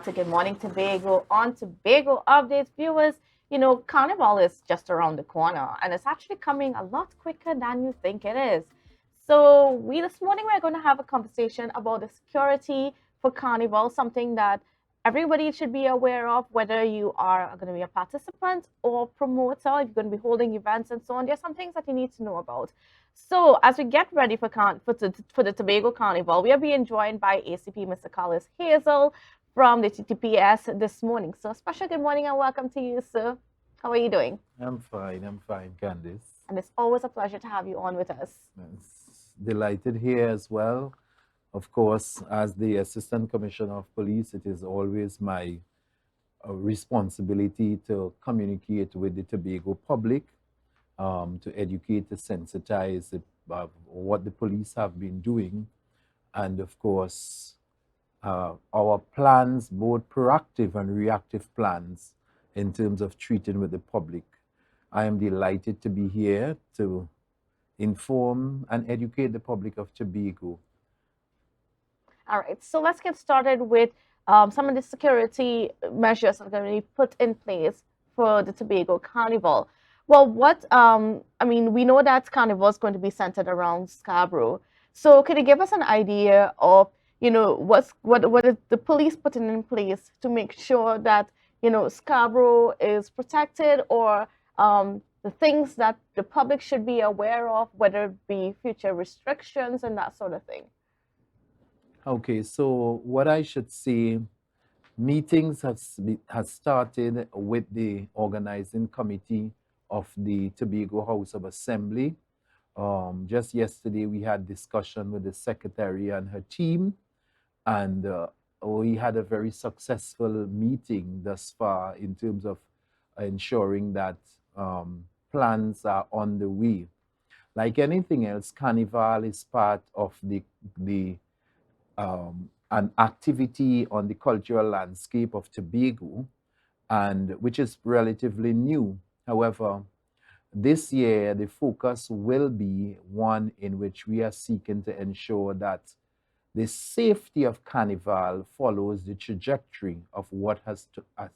To Good Morning Tobago. On Tobago Updates, viewers, Carnival is just around the corner and it's actually coming a lot quicker than you think it is. So, this morning we're going to have a conversation about the security for Carnival, something that everybody should be aware of, whether you are going to be a participant or promoter, if you're going to be holding events and so on. There's some things that you need to know about. So, as we get ready for the Tobago Carnival, we are being joined by ACP Mr. Collis Hazel from the TTPS this morning. So, special good morning and welcome to you, sir. How are you doing? I'm fine, Kandace. And it's always a pleasure to have you on with us. Delighted here as well. Of course, as the Assistant Commissioner of Police, it is always my responsibility to communicate with the Tobago public, to educate, to sensitize what the police have been doing, and of course, our plans, both proactive and reactive plans, in terms of treating with the public. I am delighted to be here to inform and educate the public of Tobago. All right, so let's get started with some of the security measures that are going to be put in place for the Tobago Carnival. Well, we know that Carnival is going to be centered around Scarborough. So, can you give us an idea of, what is the police putting in place to make sure that, Scarborough is protected, or the things that the public should be aware of, whether it be future restrictions and that sort of thing? Okay, so what I should say, meetings has started with the organizing committee of the Tobago House of Assembly. Just yesterday, we had discussion with the secretary and her team, and we had a very successful meeting thus far in terms of ensuring that plans are on the way. Like anything else, Carnival is part of an activity on the cultural landscape of Tobago, and which is relatively new. However, this year the focus will be one in which we are seeking to ensure that the safety of Carnival follows the trajectory of what has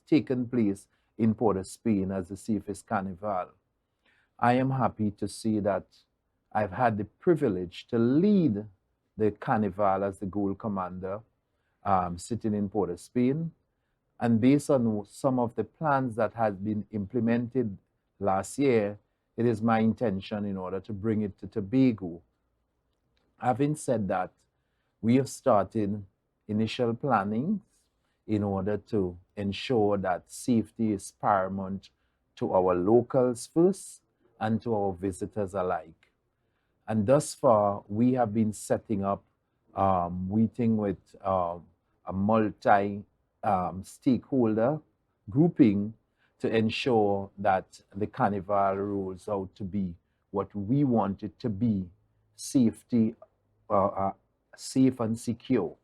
taken place in Port of Spain as the safest Carnival. I am happy to say that I've had the privilege to lead the Carnival as the goal commander, sitting in Port of Spain. And based on some of the plans that had been implemented last year, it is my intention in order to bring it to Tobago. Having said that, we have started initial planning in order to ensure that safety is paramount to our locals first and to our visitors alike. And thus far, we have been setting up meeting with a multi stakeholder grouping to ensure that the carnival rolls out to be what we want it to be, safety, safe and secure.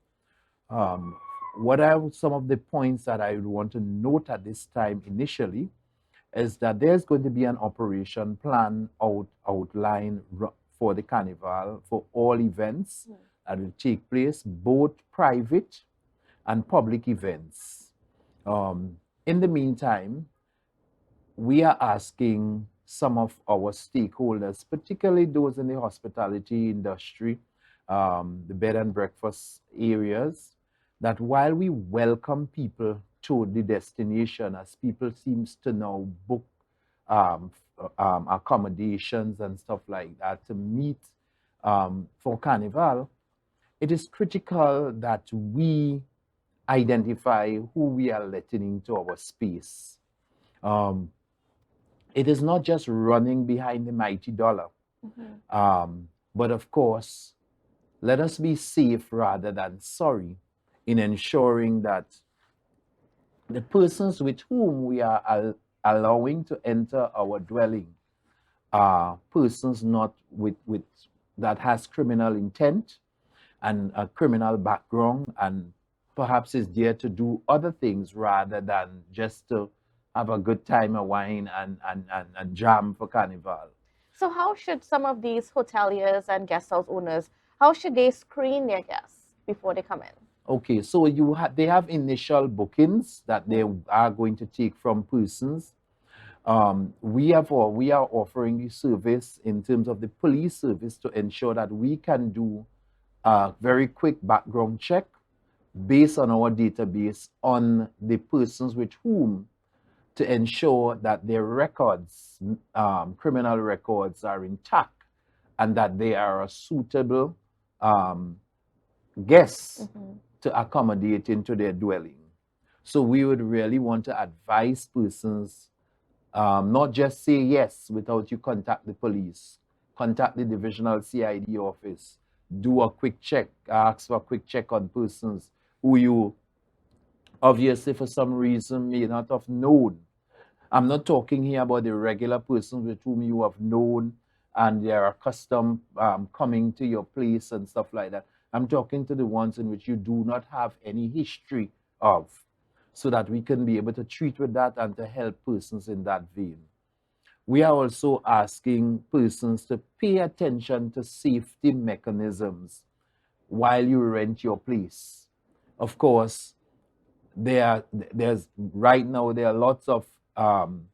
What are some of the points that I would want to note at this time initially is that there's going to be an operation plan outlined for the carnival for all events that will take place, both private and public events. In the meantime, we are asking some of our stakeholders, particularly those in the hospitality industry, the bed and breakfast areas, that while we welcome people to the destination, as people seems to now book accommodations and stuff like that to meet for Carnival, it is critical that we identify who we are letting into our space. It is not just running behind the mighty dollar, but of course, let us be safe rather than sorry in ensuring that the persons with whom we are allowing to enter our dwelling are persons not with that has criminal intent and a criminal background, and perhaps is there to do other things rather than just to have a good time of wine and jam for Carnival. So, how should some of these hoteliers and guest house owners, how should they screen their guests before they come in? Okay, so they have initial bookings that they are going to take from persons. We are offering the service in terms of the police service to ensure that we can do a very quick background check based on our database on the persons with whom, to ensure that their records, criminal records, are intact and that they are a suitable guests to accommodate into their dwelling. So we would really want to advise persons, not just say yes without you contact the police, contact the divisional CID office, do a quick check, ask for a quick check on persons who you obviously for some reason may not have known. I'm not talking here about the regular persons with whom you have known and they are accustomed coming to your place and stuff like that. I'm talking to the ones in which you do not have any history of, so that we can be able to treat with that and to help persons in that vein. We are also asking persons to pay attention to safety mechanisms while you rent your place. Of course, there's right now there are lots of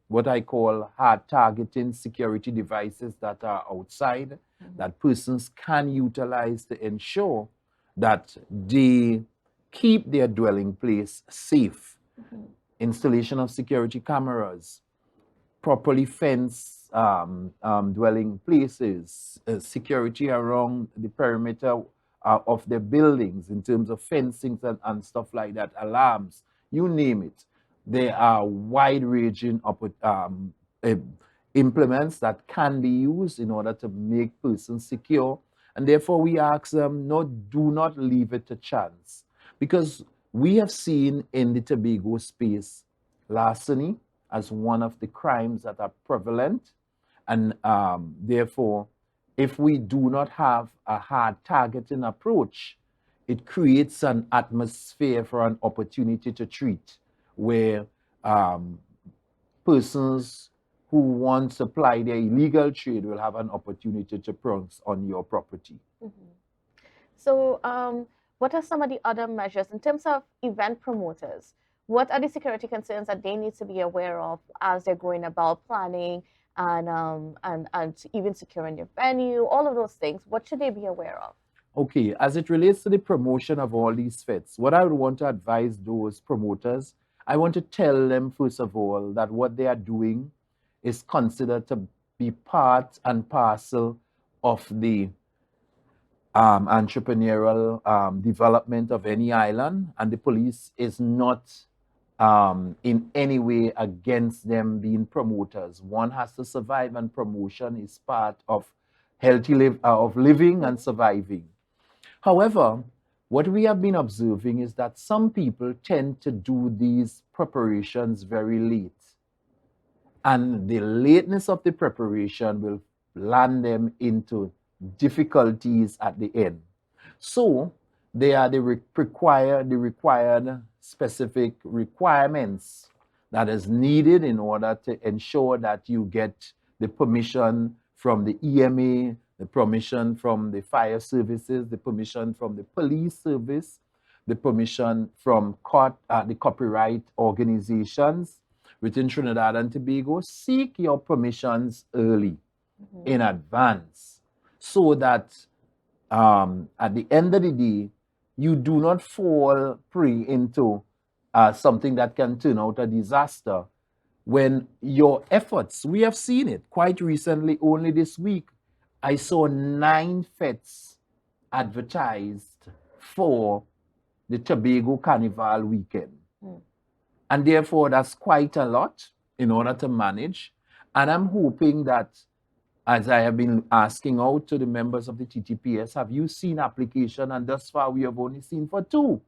what I call hard targeting security devices that are outside that persons can utilize to ensure that they keep their dwelling place safe. Installation of security cameras, properly fenced dwelling places, security around the perimeter of the buildings in terms of fencing and stuff like that, alarms, you name it. There are wide-ranging implements that can be used in order to make persons secure. And therefore, we ask them, do not leave it to chance. Because we have seen in the Tobago space larceny as one of the crimes that are prevalent. And therefore, if we do not have a hard targeting approach, it creates an atmosphere for an opportunity to treat, where persons who want to apply their illegal trade will have an opportunity to pounce on your property. So, what are some of the other measures in terms of event promoters? What are the security concerns that they need to be aware of as they're going about planning and even securing their venue, all of those things? What should they be aware of? Okay, as it relates to the promotion of all these fets, what I would want to advise those promoters, I want to tell them, first of all, that what they are doing is considered to be part and parcel of the entrepreneurial development of any island, and the police is not in any way against them being promoters. One has to survive, and promotion is part of of living and surviving. However, what we have been observing is that some people tend to do these preparations very late. And the lateness of the preparation will land them into difficulties at the end. So they are the required specific requirements that is needed in order to ensure that you get the permission from the EMA, the permission from the fire services, the permission from the police service, the permission from the copyright organizations within Trinidad and Tobago. Seek your permissions early, in advance, so that at the end of the day, you do not fall prey into something that can turn out a disaster when your efforts, we have seen it quite recently, only this week, I saw 9 fets advertised for the Tobago Carnival weekend. And therefore, that's quite a lot in order to manage. And I'm hoping that, as I have been asking out to the members of the TTPS, have you seen application? And thus far, we have only seen for 2.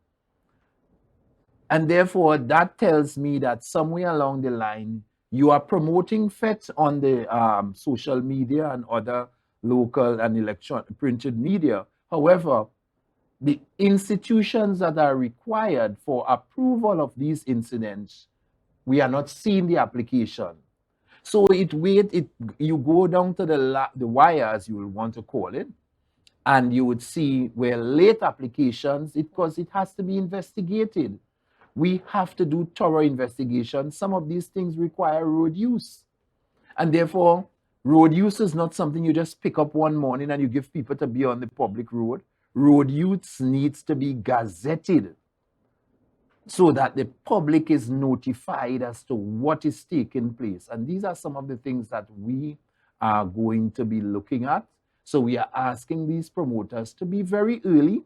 And therefore, that tells me that somewhere along the line, you are promoting FET on the social media and other local and electronic printed media. However, the institutions that are required for approval of these incidents, we are not seeing the application. So you go down to the wire, as you will want to call it, And you would see where late applications, because it has to be investigated. We have to do thorough investigation. Some of these things require road use. And therefore, road use is not something you just pick up one morning and you give people to be on the public road. Road use needs to be gazetted so that the public is notified as to what is taking place. And these are some of the things that we are going to be looking at. So we are asking these promoters to be very early,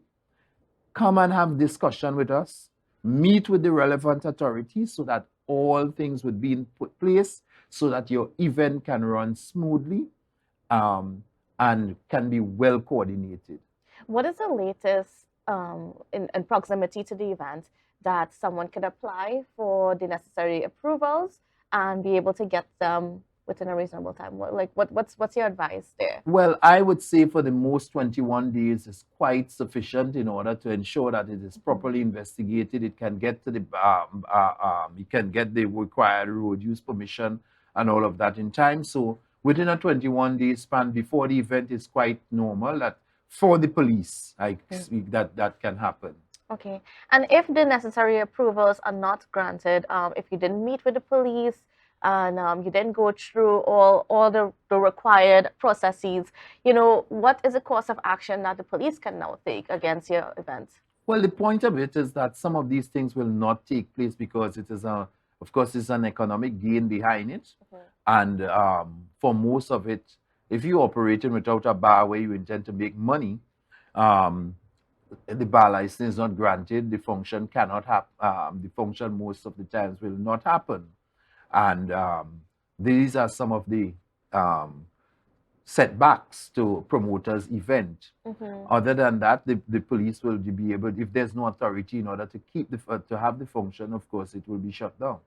come and have discussion with us, meet with the relevant authorities so that all things would be in place so that your event can run smoothly and can be well coordinated. What is the latest in proximity to the event that someone could apply for the necessary approvals and be able to get them within a reasonable time? What's your advice there? Well, I would say for the most 21 days is quite sufficient in order to ensure that it is properly investigated. It can get to the you can get the required road use permission and all of that in time. So within a 21-day span before the event is quite normal that for the police, that can happen. Okay. And if the necessary approvals are not granted, if you didn't meet with the police and you didn't go through all the required processes, what is the course of action that the police can now take against your event? Well, the point of it is that some of these things will not take place because it is of course, it's an economic gain behind it. And for most of it, if you're operating without a bar where you intend to make money, the bar license is not granted, the function cannot happen, the function most of the times will not happen. And these are some of the setbacks to promoters' event. Other than that, the police will be able, if there's no authority in order to keep to have the function, of course, it will be shut down.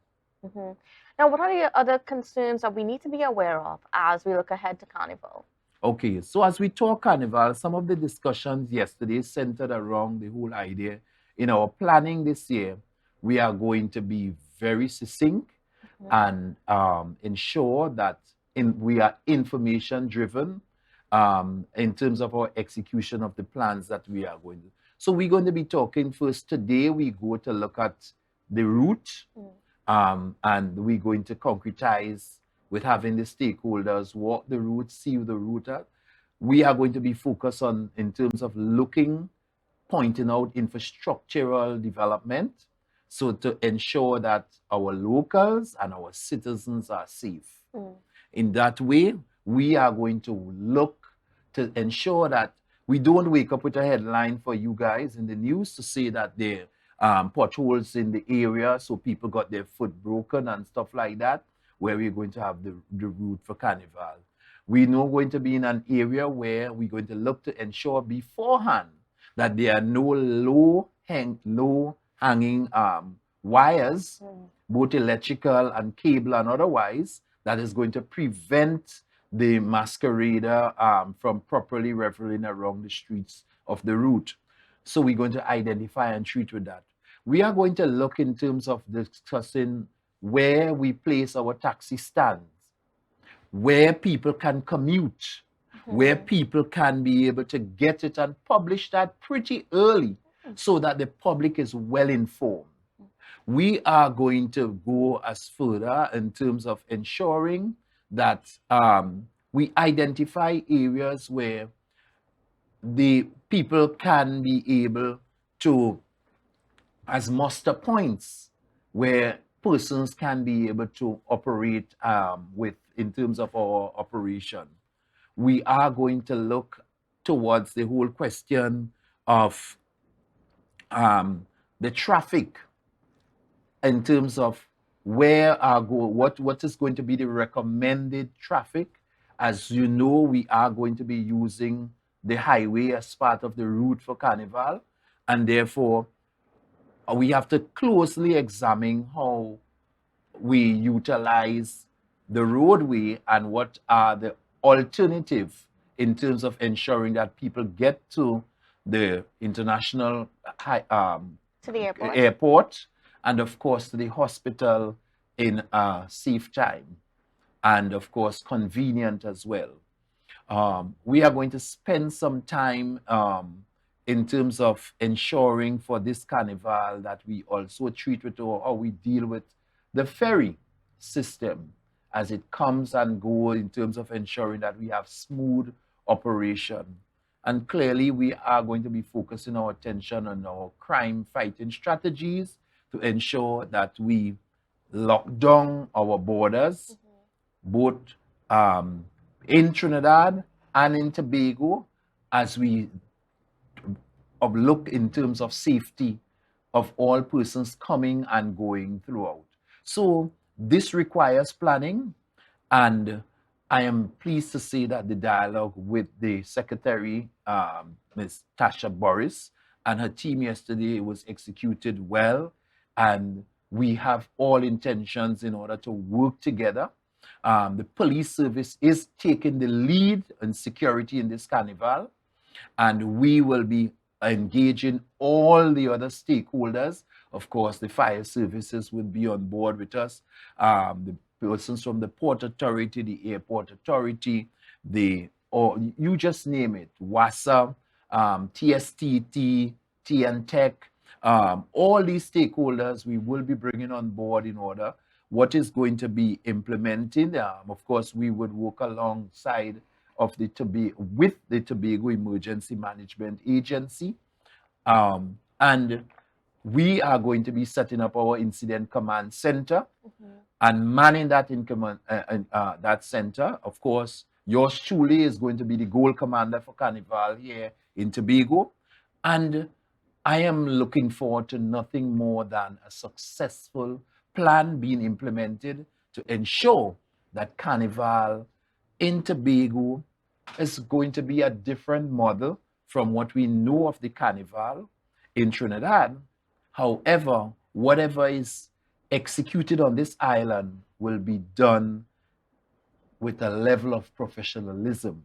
Now, what are the other concerns that we need to be aware of as we look ahead to Carnival? Okay, so as we talk Carnival, some of the discussions yesterday centered around the whole idea. In our planning this year, we are going to be very succinct and ensure that we are information driven in terms of our execution of the plans that we are going to. So we're going to be talking first today. We go to look at the route and we're going to concretize with having the stakeholders walk the route, see the route at. We are going to be focused on in terms of pointing out infrastructural development, so to ensure that our locals and our citizens are safe. In that way, we are going to look to ensure that we don't wake up with a headline for you guys in the news to say that there are potholes in the area, so people got their foot broken and stuff like that, where we're going to have the route for Carnival. We're now going to be in an area where we're going to look to ensure beforehand that there are no low-hanging wires, both electrical and cable and otherwise, that is going to prevent the masquerader from properly reveling around the streets of the route. So we're going to identify and treat with that. We are going to look in terms of discussing where we place our taxi stands, where people can commute, where people can be able to get it and publish that pretty early so that the public is well informed. We are going to go as further in terms of ensuring that we identify areas where the people can be able to, as muster points, where persons can be able to operate in terms of our operation. We are going to look towards the whole question of the traffic in terms of what is going to be the recommended traffic. As you know, we are going to be using the highway as part of the route for Carnival, and therefore we have to closely examine how we utilize the roadway and what are the alternatives in terms of ensuring that people get to the international to the airport and of course to the hospital in a safe time and of course convenient as well. We are going to spend some time in terms of ensuring for this carnival that we also treat with how we deal with the ferry system as it comes and goes in terms of ensuring that we have smooth operation. And clearly, we are going to be focusing our attention on our crime fighting strategies to ensure that we lock down our borders, both in Trinidad and in Tobago, as we look in terms of safety of all persons coming and going throughout. So this requires planning, and I am pleased to say that the dialogue with the Secretary, Ms. Tasha Boris, and her team yesterday was executed well, and we have all intentions in order to work together. The police service is taking the lead in security in this carnival, and we will be engaging all the other stakeholders. Of course, the fire services will be on board with us, the persons from the Port Authority, the Airport Authority, or you just name it, WASA, TSTT, TN Tech, all these stakeholders we will be bringing on board in order what is going to be implemented. Of course, we would work alongside of the with the Tobago Emergency Management Agency. And we are going to be setting up our incident command center and manning that that center. Of course, yours truly is going to be the goal commander for Carnival here in Tobago. And I am looking forward to nothing more than a successful plan being implemented to ensure that Carnival in Tobago is going to be a different model from what we know of the Carnival in Trinidad. However, whatever is executed on this island will be done with a level of professionalism.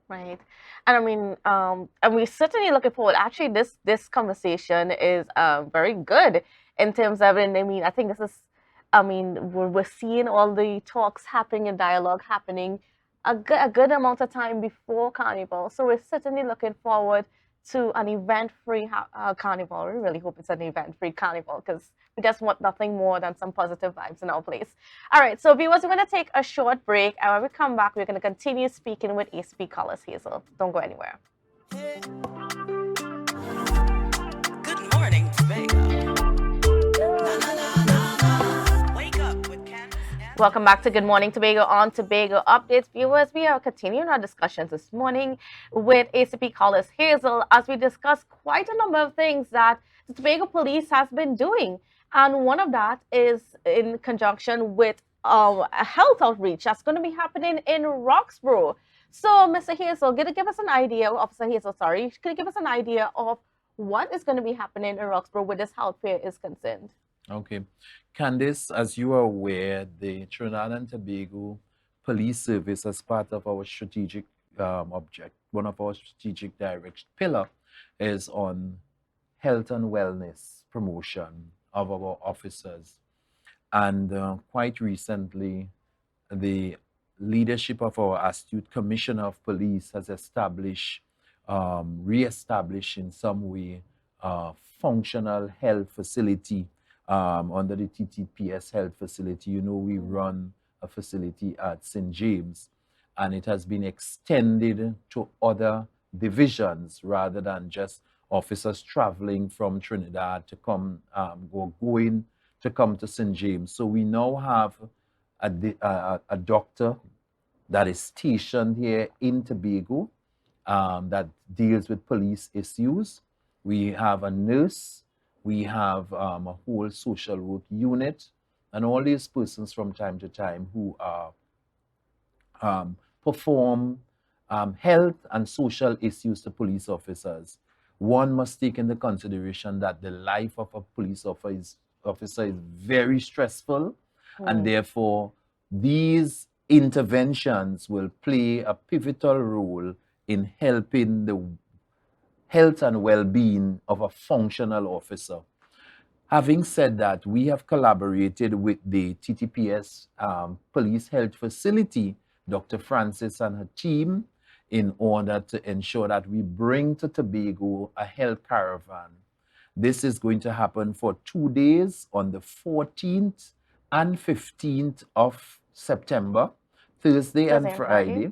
Right. And I mean, and we're certainly looking forward. Actually, this conversation is very good in terms of, and I mean, I think this is, I mean, we're seeing all the talks happening and dialogue happening a good amount of time before Carnival. So we're certainly looking forward to an event-free Carnival. We really hope it's an event-free Carnival because we just want nothing more than some positive vibes in our place. All right, so viewers, we're going to take a short break, and when we come back, we're going to continue speaking with ACP Collis Hazel. Don't go anywhere. Good morning, Tobago. Wake up with Kandace. Welcome back to Good Morning Tobago on Tobago Updates. Viewers, we are continuing our discussions this morning with ACP Collis Hazel as we discuss quite a number of things that the Tobago Police has been doing. And one of that is in conjunction with a health outreach that's going to be happening in Roxborough. So, Mr. Hazel, can you give us an idea, Officer Hazel, sorry, can you give us an idea of what is going to be happening in Roxborough where this health fair is concerned? Okay. Kandace, as you are aware, the Trinidad and Tobago Police Service, as part of our strategic object, one of our strategic direction pillar is on health and wellness promotion of our officers. And quite recently, the leadership of our astute Commissioner of Police has established, re-established in some way, functional health facility under the TTPS health facility. You know, we run a facility at St. James, and it has been extended to other divisions rather than just officers traveling from Trinidad to come, going to come to St. James. So we now have a doctor that is stationed here in Tobago that deals with police issues. We have a nurse, we have a whole social work unit, and all these persons from time to time who perform health and social issues to police officers. One must take into consideration that the life of a police officer is very stressful, and therefore these interventions will play a pivotal role in helping the health and well-being of a functional officer. Having said that, we have collaborated with the TTPS Police Health Facility, Dr. Francis and her team, in order to ensure that we bring to Tobago a health caravan. This is going to happen for 2 days on the 14th and 15th of September, Thursday and Thursday and Friday. Friday.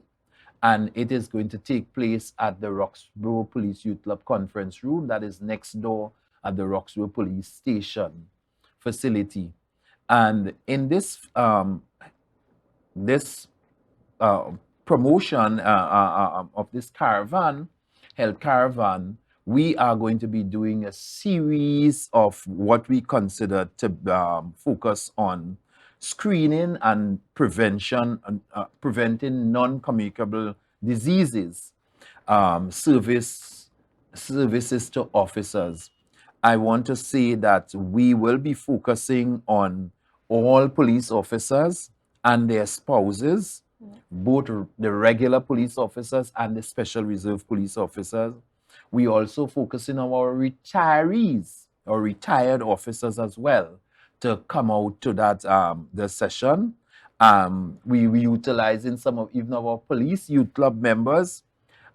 And it is going to take place at the Roxborough Police Youth Club Conference Room that is next door at the Roxborough Police Station facility. And in this promotion of this caravan, health caravan, we are going to be doing a series of what we consider to focus on screening and prevention, preventing non-communicable diseases, services to officers. I want to say that we will be focusing on all police officers and their spouses, both the regular police officers and the special reserve police officers. We also focusing on our retirees or retired officers as well to come out to that the session. We utilizing some of even our police youth club members,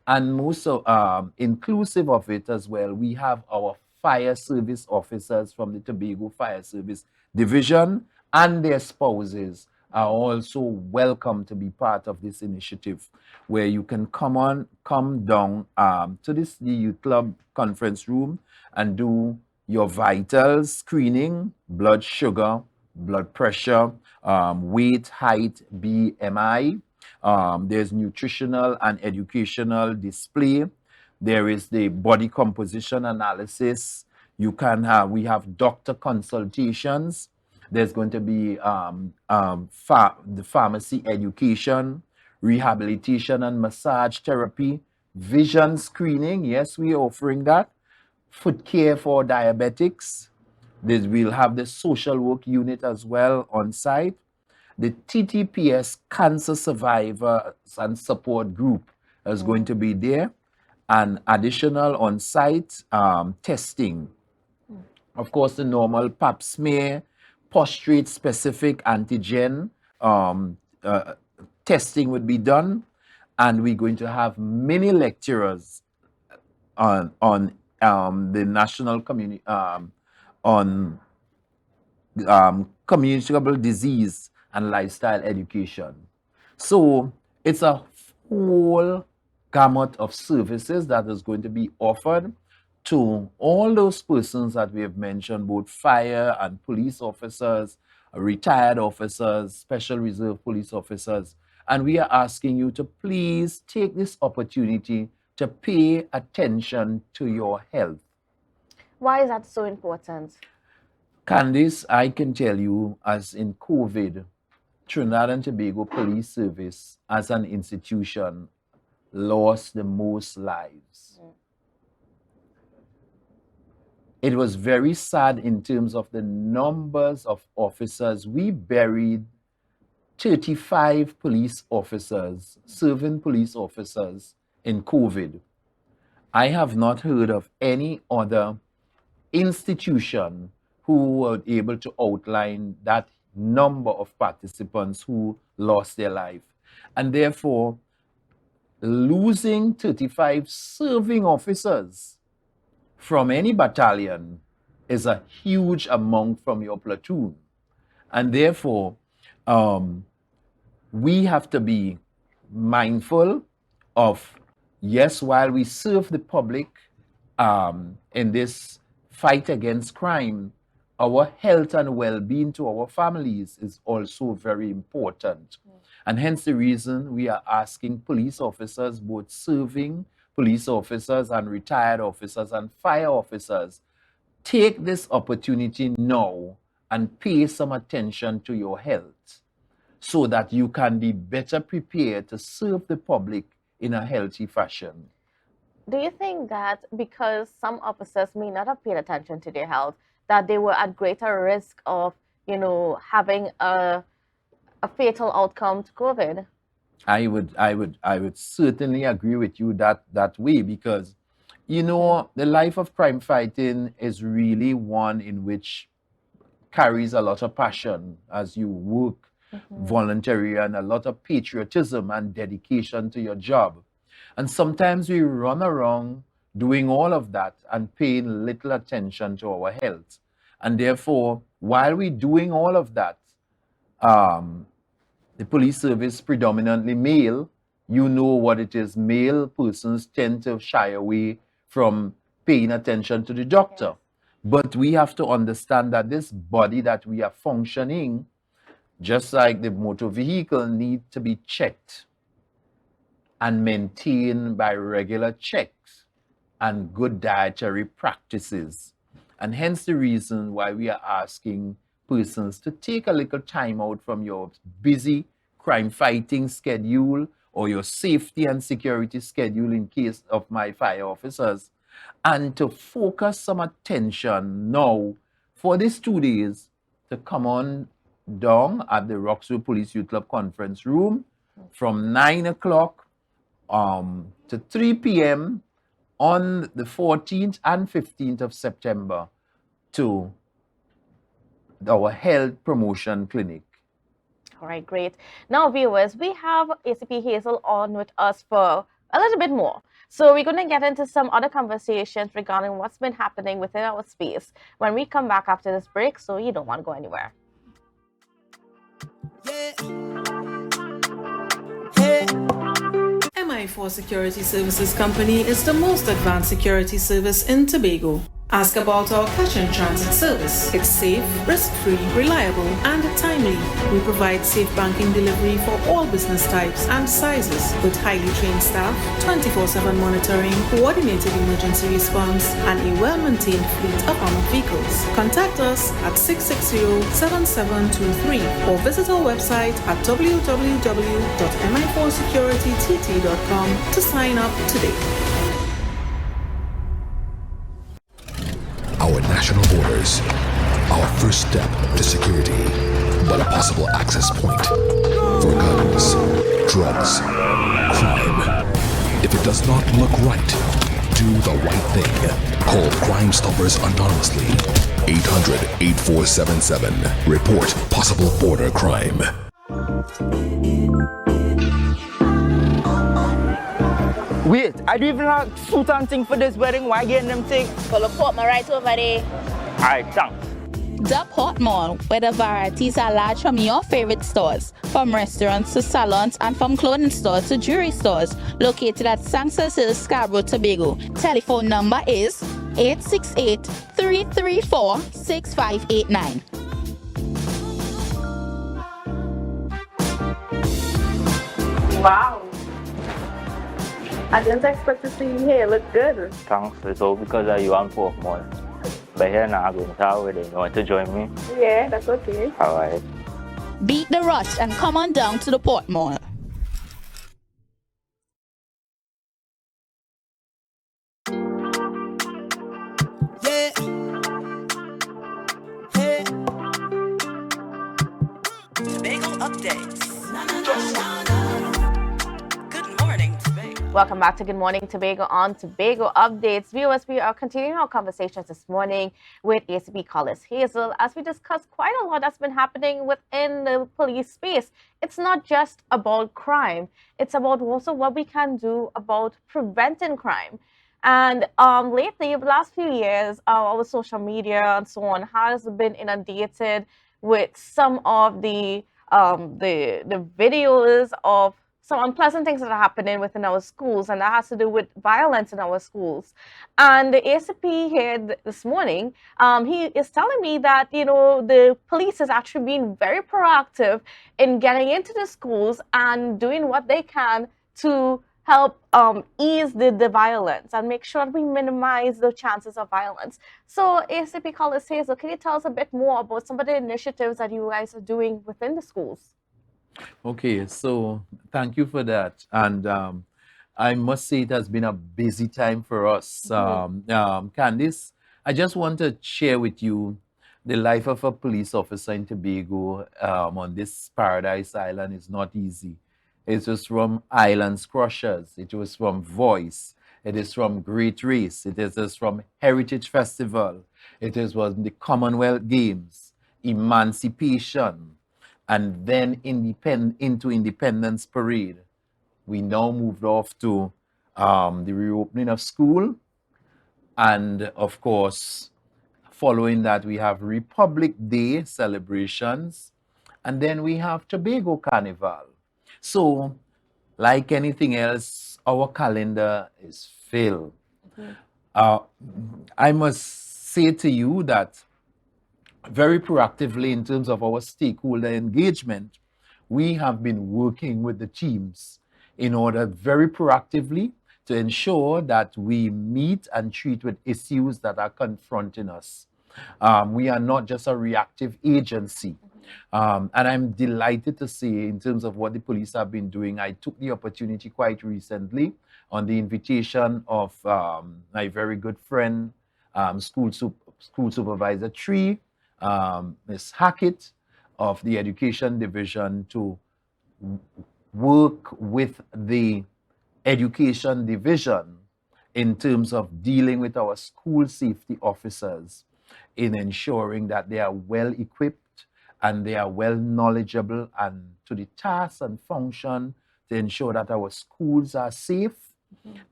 and most of, inclusive of it as well, we have our fire service officers from the Tobago Fire Service Division, and their spouses are also welcome to be part of this initiative, where you can come down to the youth club conference room and do your vitals screening, blood sugar, blood pressure, weight, height, BMI. There's nutritional and educational display. There is the body composition analysis. We have doctor consultations. There's going to be the pharmacy education, rehabilitation and massage therapy, vision screening. Yes, we're offering that. Foot care for diabetics. We'll have the social work unit as well on site. The TTPS Cancer Survivors and Support Group is going to be there, and additional on-site testing. Of course, the normal pap smear, prostate-specific antigen testing would be done, and we're going to have many lecturers on the national community on communicable disease and lifestyle education. So it's a whole gamut of services that is going to be offered to all those persons that we have mentioned, both fire and police officers, retired officers, special reserve police officers. And we are asking you to please take this opportunity to pay attention to your health. Why is that so important? Kandace, I can tell you, as in COVID, Trinidad and Tobago Police Service as an institution lost the most lives. It was very sad in terms of the numbers of officers. We buried 35 police officers, serving police officers in COVID. I have not heard of any other institution who were able to outline that number of participants who lost their life. And therefore, losing 35 serving officers from any battalion is a huge amount from your platoon. And therefore, we have to be mindful of, yes, while we serve the public in this fight against crime, our health and well-being to our families is also very important. And hence the reason we are asking police officers, both serving police officers and retired officers and fire officers, take this opportunity now and pay some attention to your health so that you can be better prepared to serve the public in a healthy fashion. Do you think that because some officers may not have paid attention to their health, that they were at greater risk of, having a fatal outcome to COVID? I would certainly agree with you that way, because the life of crime fighting is really one in which carries a lot of passion as you work voluntarily, and a lot of patriotism and dedication to your job. And sometimes we run around doing all of that and paying little attention to our health. And therefore, while we're doing all of that, um, the police service predominantly male, you know what it is. Male persons tend to shy away from paying attention to the doctor. Yes. But we have to understand that this body that we are functioning, just like the motor vehicle, need to be checked and maintained by regular checks and good dietary practices. And hence the reason why we are asking persons to take a little time out from your busy crime fighting schedule or your safety and security schedule in case of my fire officers, and to focus some attention now for these 2 days to come on down at the Roxville Police Youth Club Conference Room from 9 o'clock to 3 p.m. on the 14th and 15th of September to our health promotion clinic. All right, great. Now, viewers, we have ACP Hazel on with us for a little bit more. So we're going to get into some other conversations regarding what's been happening within our space when we come back after this break, so you don't want to go anywhere. MI4 Security Services Company is the most advanced security service in Tobago. Ask about our cash and transit service. It's safe, risk-free, reliable, and timely. We provide safe banking delivery for all business types and sizes with highly trained staff, 24/7 monitoring, coordinated emergency response, and a well-maintained fleet of armored vehicles. Contact us at 660-7723 or visit our website at www.mi4securitytt.com to sign up today. Our national borders, our first step to security, but a possible access point for guns, drugs, crime. If it does not look right, do the right thing. Call Crime Stoppers anonymously. 800-8477. Report possible border crime. Wait, I don't even have suit and thing for this wedding. Why getting them thing? Pull a port right over there. Alright, thanks. The Port Mall, where the varieties are large from your favorite stores, from restaurants to salons and from clothing stores to jewelry stores, located at Sanctus Hill, Scarborough, Tobago. Telephone number is 868-334-6589. Wow. I didn't expect to see you here. Look good. Thanks. It's all because of you and Port Mall. But here now, I'm going to tell you. You want to join me? Yeah, that's okay. Alright. Beat the rush and come on down to the Port Mall. Yeah. Hey. Tobago updates. Good morning, Tobago. Welcome back to Good Morning Tobago on Tobago Updates. Viewers, we are continuing our conversations this morning with ACP Collis Hazel as we discuss quite a lot that's been happening within the police space. It's not just about crime. It's about also what we can do about preventing crime. And lately, the last few years, our social media and so on has been inundated with some of the videos of some unpleasant things that are happening within our schools, and that has to do with violence in our schools. And the ACP here this morning, he is telling me that, you know, the police is actually being very proactive in getting into the schools and doing what they can to help ease the violence and make sure that we minimize the chances of violence. So ACP Collis Hazel, can you tell us a bit more about some of the initiatives that you guys are doing within the schools? Okay, so thank you for that. And I must say it has been a busy time for us. Kandace, I just want to share with you the life of a police officer in Tobago on this paradise island is not easy. It was from Islands Crushers. It was from Voice. It is from Great Race. It is from Heritage Festival. It is was the Commonwealth Games, Emancipation, and then into Independence Parade. We now moved off to the reopening of school, and of course, following that, we have Republic Day celebrations, and then we have Tobago Carnival. So, like anything else, our calendar is filled. Uh, I must say to you that very proactively in terms of our stakeholder engagement, we have been working with the teams in order very proactively to ensure that we meet and treat with issues that are confronting us. We are not just a reactive agency. And I'm delighted to say, in terms of what the police have been doing, I took the opportunity quite recently on the invitation of my very good friend, school supervisor 3, Ms. Hackett of the Education Division, to work with the Education Division in terms of dealing with our school safety officers in ensuring that they are well equipped and they are well knowledgeable and to the task and function to ensure that our schools are safe.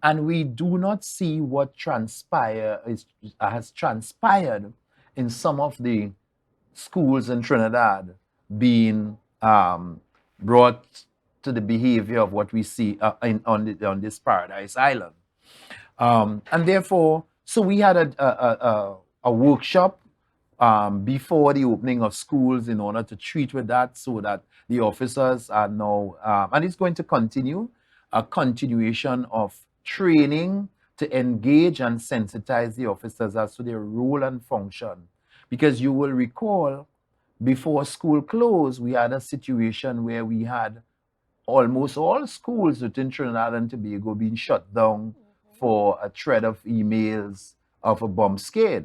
And we do not see what has transpired in some of the schools in Trinidad being brought to the behavior of what we see on this Paradise Island. And therefore, so we had a workshop before the opening of schools in order to treat with that, so that the officers are now, and it's going to continue, a continuation of training to engage and sensitize the officers as to their role and function. Because you will recall, before school closed, we had a situation where we had almost all schools within Trinidad and Tobago being shut down for a threat of emails of a bomb scare.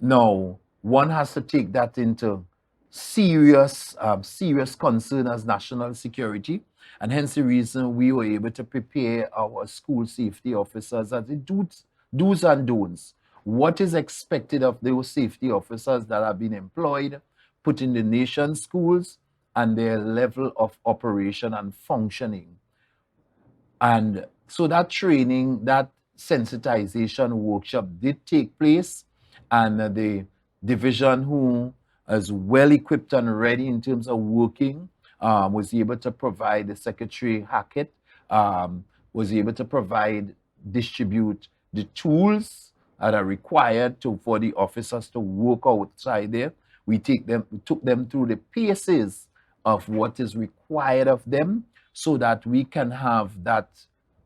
Now, one has to take that into serious concern as national security, and hence the reason we were able to prepare our school safety officers as the do's and don'ts. What is expected of those safety officers that have been employed, put in the nation's schools, and their level of operation and functioning. And so that training, that sensitization workshop did take place, and the division, who is well equipped and ready in terms of working, was able to provide, the Secretary Hackett was able to distribute the tools that are required for the officers to work outside there. We took them through the paces of what is required of them, so that we can have that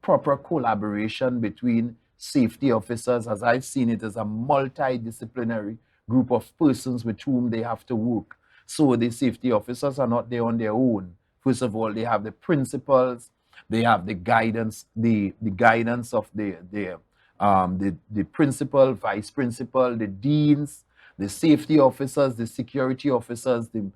proper collaboration between safety officers, as I've seen it as a multidisciplinary group of persons with whom they have to work. So the safety officers are not there on their own. First of all, they have the principals, they have the guidance, the guidance of the principal, vice principal, the deans, the safety officers, the security officers, the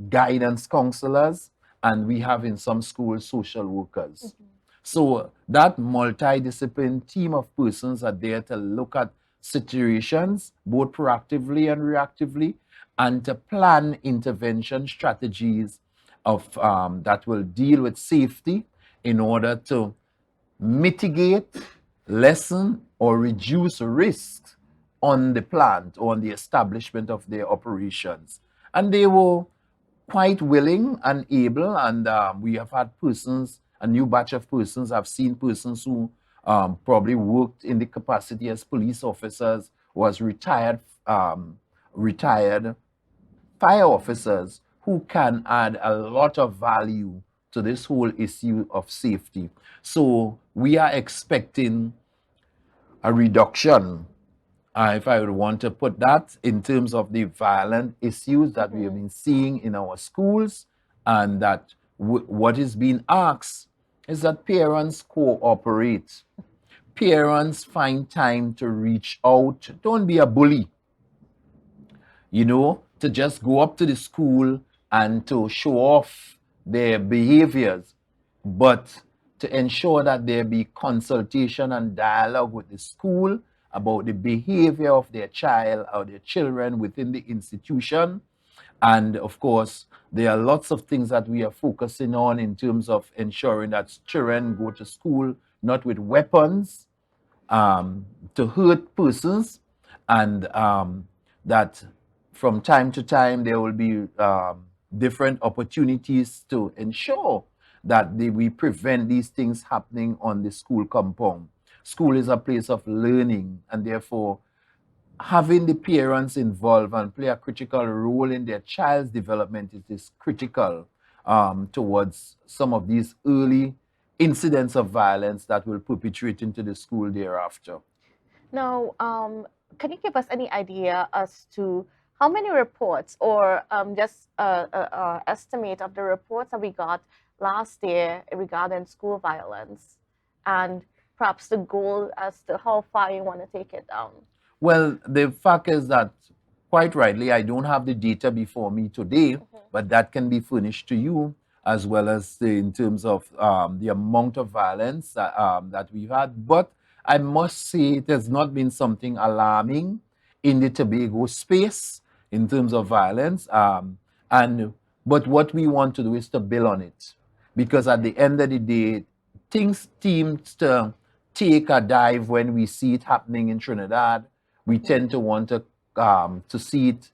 guidance counselors, and we have in some schools social workers. So that multidisciplinary team of persons are there to look at situations, both proactively and reactively, and to plan intervention strategies of that will deal with safety in order to mitigate, lessen, or reduce risks on the plant or on the establishment of their operations. And they were quite willing and able, and we have had persons, a new batch of persons. I've seen persons who probably worked in the capacity as police officers, was retired fire officers, who can add a lot of value to this whole issue of safety. So we are expecting a reduction, if I would want to put that, in terms of the violent issues that we have been seeing in our schools, and that what is being asked is that parents cooperate. Parents find time to reach out. Don't be a bully, to just go up to the school and to show off their behaviors, but to ensure that there be consultation and dialogue with the school about the behavior of their child or their children within the institution. And of course, there are lots of things that we are focusing on in terms of ensuring that children go to school not with weapons, to hurt persons, and that from time to time there will be different opportunities to ensure that we prevent these things happening on the school compound. School is a place of learning, and therefore having the parents involved and play a critical role in their child's development is critical towards some of these early incidents of violence that will perpetrate into the school thereafter. Now, can you give us any idea as to how many reports or just estimate of the reports that we got last year regarding school violence, and perhaps the goal as to how far you want to take it down? Well, the fact is that, quite rightly, I don't have the data before me today, but that can be furnished to you, as well as in terms of the amount of violence that we've had. But I must say it has not been something alarming in the Tobago space in terms of violence. But what we want to do is to build on it, because at the end of the day, things seem to take a dive when we see it happening in Trinidad. We tend to want to see it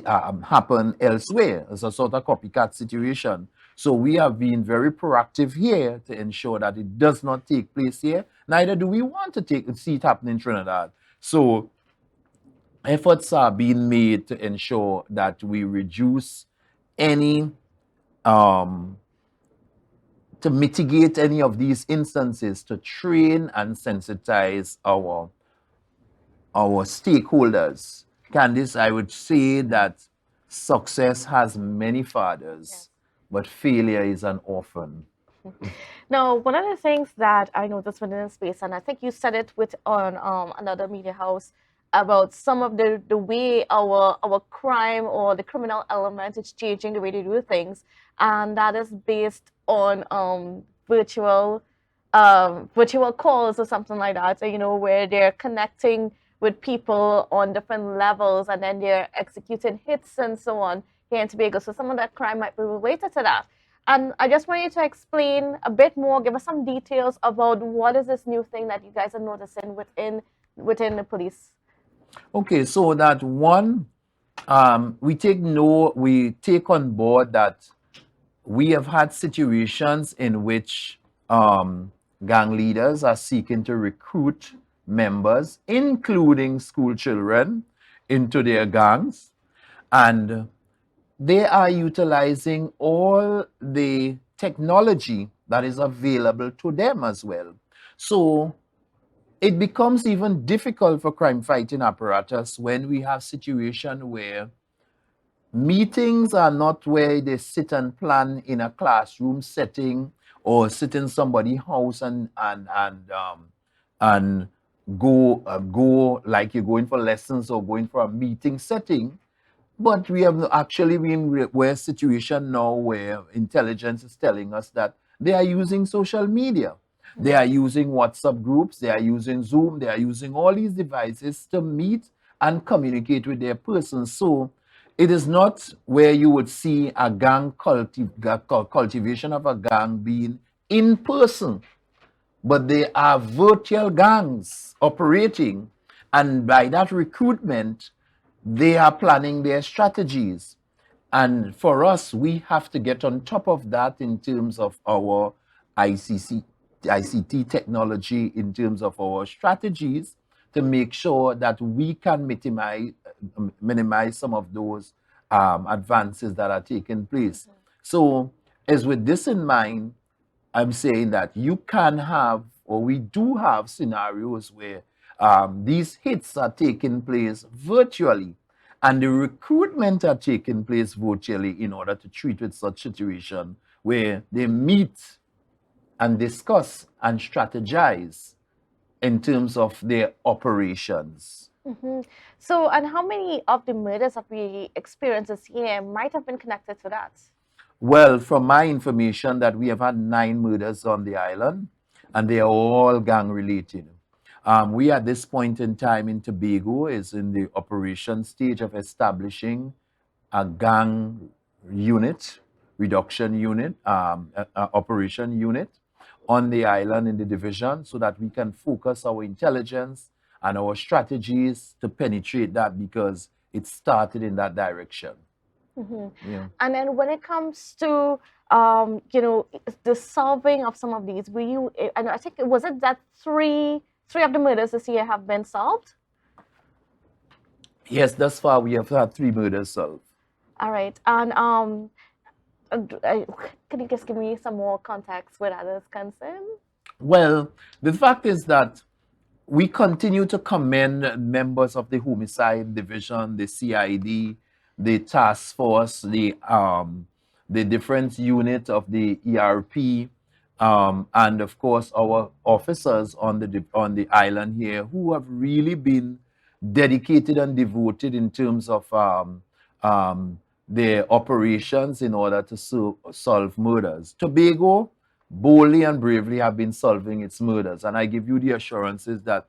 happen elsewhere as a sort of copycat situation. So we have been very proactive here to ensure that it does not take place here. Neither do we want to see it happen in Trinidad. So efforts are being made to ensure that we reduce any, to mitigate any of these instances, to train and sensitize our stakeholders. Kandace, I would say that success has many fathers, but failure is an orphan. Now, one of the things that I noticed within the space, and I think you said it on another media house, about some of the way our crime or the criminal element is changing the way they do things, and that is based on virtual calls or something like that. So, where they're connecting with people on different levels, and then they're executing hits and so on here in Tobago. So some of that crime might be related to that. And I just want you to explain a bit more, give us some details about what is this new thing that you guys are noticing within the police. Okay, so that one, we take on board that we have had situations in which gang leaders are seeking to recruit members, including school children, into their gangs, and they are utilizing all the technology that is available to them as well. So it becomes even difficult for crime fighting apparatus when we have situations where meetings are not where they sit and plan in a classroom setting or sit in somebody's house and go like you're going for lessons or going for a meeting setting. But we have actually been in a situation now where intelligence is telling us that they are using social media. They are using WhatsApp groups, they are using Zoom, they are using all these devices to meet and communicate with their persons. So it is not where you would see a gang cultivation of a gang being in person, but they are virtual gangs operating. And by that recruitment, they are planning their strategies. And for us, we have to get on top of that in terms of our ICT technology, in terms of our strategies, to make sure that we can minimize some of those advances that are taking place. So, as with this in mind, I'm saying that you can have, or we do have scenarios where these hits are taking place virtually, and the recruitment are taking place virtually in order to treat with such situation where they meet and discuss and strategize in terms of their operations. So, and how many of the murders that we experienced this year might have been connected to that? Well, from my information, that we have had 9 murders on the island, and they are all gang related. We at this point in time in Tobago is in the operation stage of establishing a gang unit, reduction unit, operation unit, on the island in the division so that we can focus our intelligence and our strategies to penetrate that, because it started in that direction. Yeah. And then when it comes to the solving of some of these, were you? And I think was it that three of the murders this year have been solved? Yes, thus far we have had 3 murders solved. All right, and can you just give me some more context where that is concerned? Well, the fact is that we continue to commend members of the homicide division, the CID, the task force, the different unit of the ERP, and of course our officers on the island here, who have really been dedicated and devoted in terms of their operations in order to solve murders. Tobago boldly and bravely have been solving its murders, and I give you the assurances that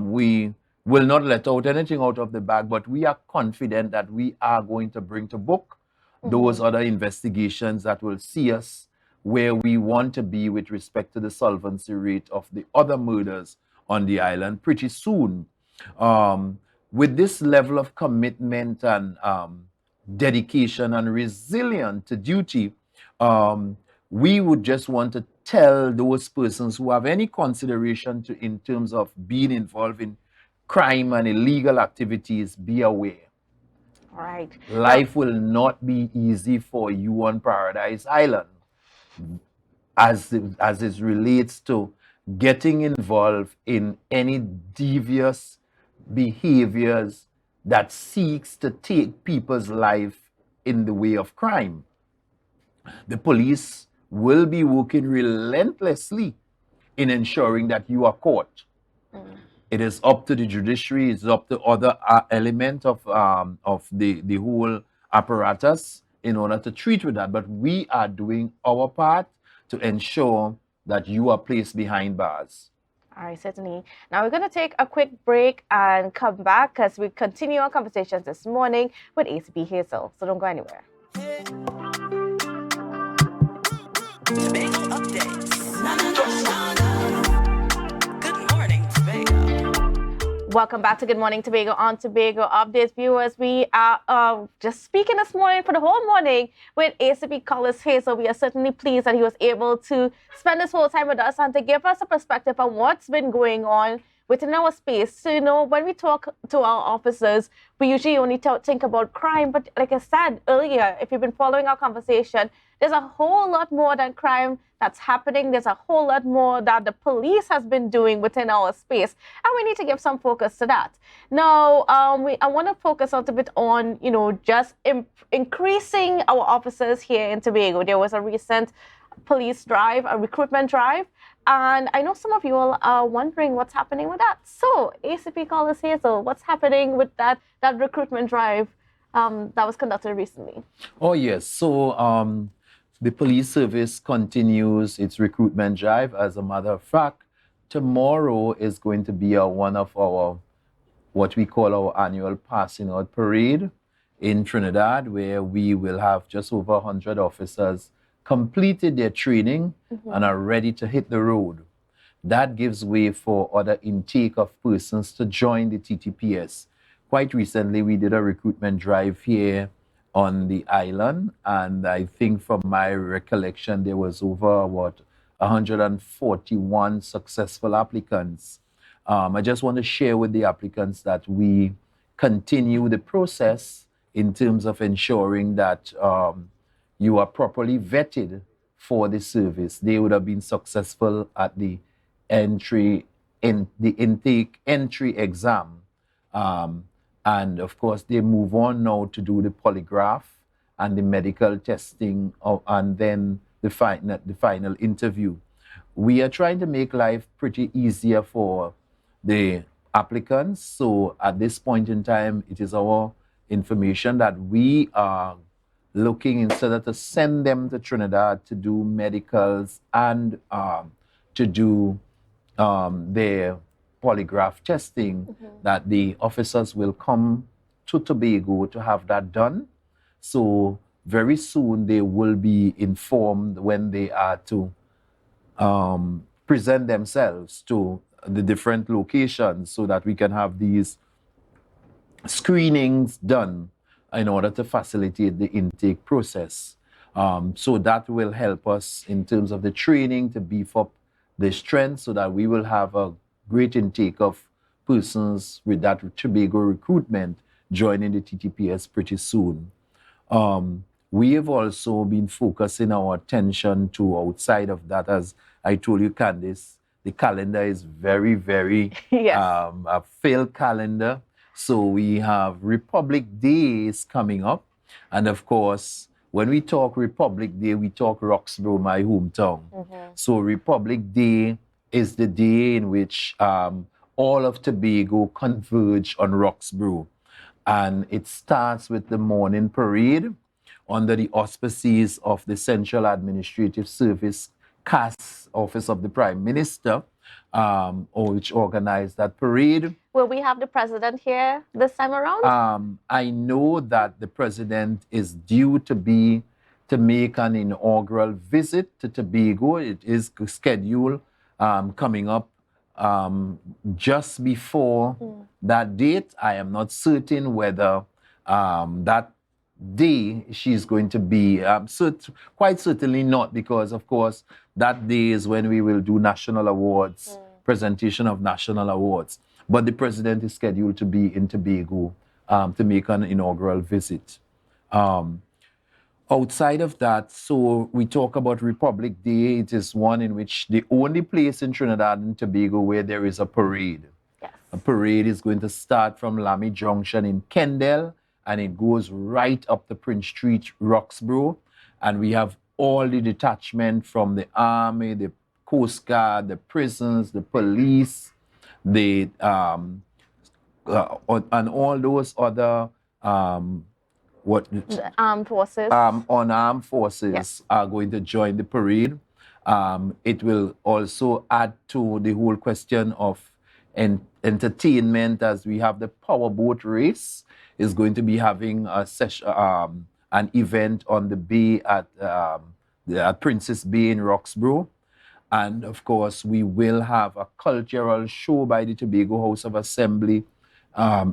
we will not let out anything out of the bag, but we are confident that we are going to bring to book those other investigations that will see us where we want to be with respect to the solvency rate of the other murders on the island pretty soon. With this level of commitment and dedication and resilience to duty, we would just want to tell those persons who have any consideration in terms of being involved in crime and illegal activities, be aware. All right. Life will not be easy for you on Paradise Island as it relates to getting involved in any devious behaviors that seeks to take people's life in the way of crime. The police will be working relentlessly in ensuring that you are caught. It is up to the judiciary, it's up to other element of the whole apparatus in order to treat with that. But we are doing our part to ensure that you are placed behind bars. All right, certainly. Now we're going to take a quick break and come back as we continue our conversations this morning with ACP Hazel. So don't go anywhere. Tobago updates. Good morning, Tobago. Welcome back to Good Morning Tobago on Tobago Updates. Viewers, we are just speaking this morning for the whole morning with ACP Collis Hazel. We are certainly pleased that he was able to spend this whole time with us and to give us a perspective on what's been going on within our space. So, when we talk to our officers, we usually only think about crime. But like I said earlier, if you've been following our conversation, there's a whole lot more than crime that's happening. There's a whole lot more that the police has been doing within our space. And we need to give some focus to that. Now, I want to focus a little bit on, just increasing our officers here in Tobago. There was a recent police drive, a recruitment drive. And I know some of you all are wondering what's happening with that. So, ACP Collis Hazel, what's happening with that recruitment drive that was conducted recently? Oh, yes. So, the police service continues its recruitment drive. As a matter of fact, tomorrow is going to be one of our, what we call our annual passing out parade in Trinidad, where we will have just over 100 officers completed their training and are ready to hit the road. That gives way for other intake of persons to join the TTPS. Quite recently, we did a recruitment drive here on the island, and I think from my recollection, there was over 141 successful applicants. I just want to share with the applicants that we continue the process in terms of ensuring that you are properly vetted for the service. They would have been successful at the entry exam. And of course, they move on now to do the polygraph and the medical testing, and then the final interview. We are trying to make life pretty easier for the applicants. So at this point in time, it is our information that we are looking, instead of to send them to Trinidad to do medicals and to do their polygraph testing, that the officers will come to Tobago to have that done. So very soon they will be informed when they are to present themselves to the different locations so that we can have these screenings done in order to facilitate the intake process. So that will help us in terms of the training to beef up the strength so that we will have a great intake of persons with that Tobago recruitment joining the TTPS pretty soon. We have also been focusing our attention to outside of that, as I told you, Kandace, the calendar is very, very Yes. a filled calendar. So we have Republic Days coming up. And of course, when we talk Republic Day, we talk Roxborough, my hometown. So Republic Day is the day in which all of Tobago converge on Roxborough. And it starts with the morning parade under the auspices of the Central Administrative Service CAS Office of the Prime Minister, which organized that parade. Will we have the president here this time around? I know that the president is due to make an inaugural visit to Tobago. It is scheduled coming up just before that date. I am not certain whether that day she's going to be, quite certainly not, because of course that day is when we will do national awards, presentation of national awards. But the president is scheduled to be in Tobago to make an inaugural visit. Outside of that, so we talk about Republic Day. It is one in which the only place in Trinidad and Tobago where there is a parade. Yes. A parade is going to start from Lamy Junction in Kendall, and it goes right up to Prince Street, Roxborough. And we have all the detachment from the Army, the Coast Guard, the prisons, the police, the and all those other The armed forces. unarmed forces Yes. are going to join the parade. It will also add to the whole question of entertainment, as we have the powerboat race is going to be having a session, an event on the bay at Princess Bay in Roxborough. And of course, we will have a cultural show by the Tobago House of Assembly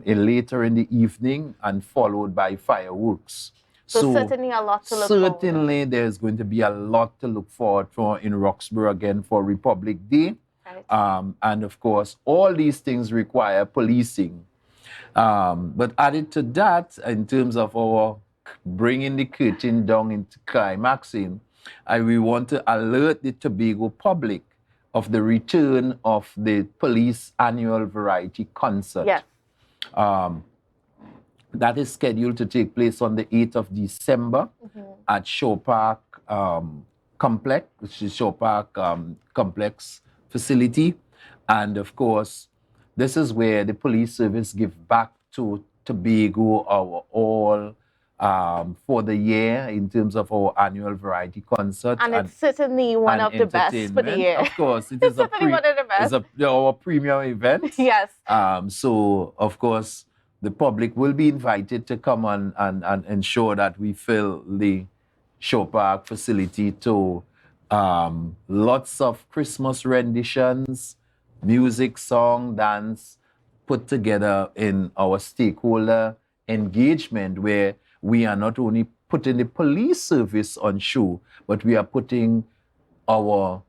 later in the evening, and followed by fireworks. So certainly a lot to look forward. Certainly there's going to be a lot to look forward for in Roxborough again for Republic Day. Right. And of course, all these things require policing. But added to that, in terms of our bringing the curtain down into climaxing, we want to alert the Tobago public of the return of the police annual variety concert. Yes. That is scheduled to take place on the 8th of December at Shore Park Complex, which is Shore Park Complex facility. And of course, this is where the police service give back to Tobago our all for the year in terms of our annual variety concert. And it's certainly one and of the best for the entertainment. year. Of course, it It's is a certainly one of the best. our premium event. Yes. So, of course, the public will be invited to come on and ensure that we fill the Shore Park facility to lots of Christmas renditions, music, song, dance, put together in our stakeholder engagement, where we are not only putting the police service on show, but we are putting our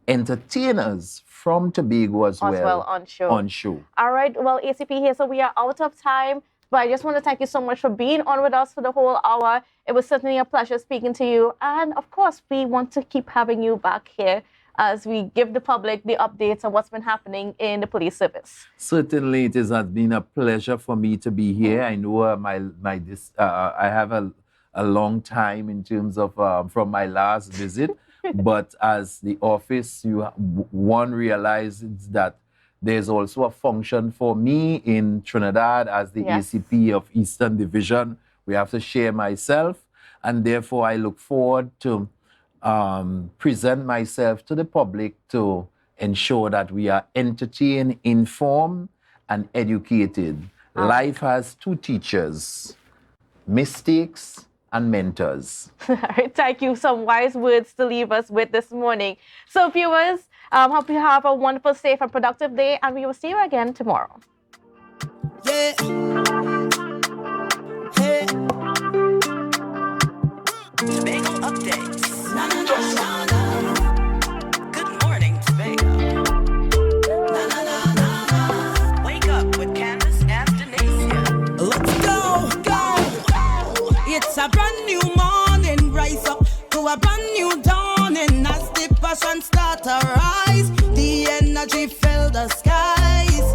entertainers from Tobago as well on show. on show. All right. Well, ACP here, so we are out of time. But I just want to thank you so much for being on with us for the whole hour. It was certainly a pleasure speaking to you. And of course, we want to keep having you back here as we give the public the updates on what's been happening in the police service. Certainly, it has been a pleasure for me to be here. I know I have a long time in terms of from my last visit, but as the office, one realizes that there's also a function for me in Trinidad as the Yes. ACP of Eastern Division. We have to share myself, and therefore I look forward to present myself to the public to ensure that we are entertained, informed, and educated. Life has two teachers, mistakes and mentors. All right, thank you. Some wise words to leave us with this morning. So, viewers, hope you have a wonderful, safe, and productive day, and we will see you again tomorrow. Yeah. Hey. Tobago updates. Good morning, Tobago. Wake up with Kandace and Denise. Let's go. It's a brand new morning. Rise up to a brand new dawning. As the passion start to rise, the energy fill the skies.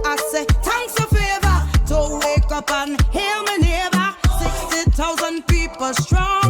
I say thanks for favor to wake up and hear me neighbor. 60,000 people strong.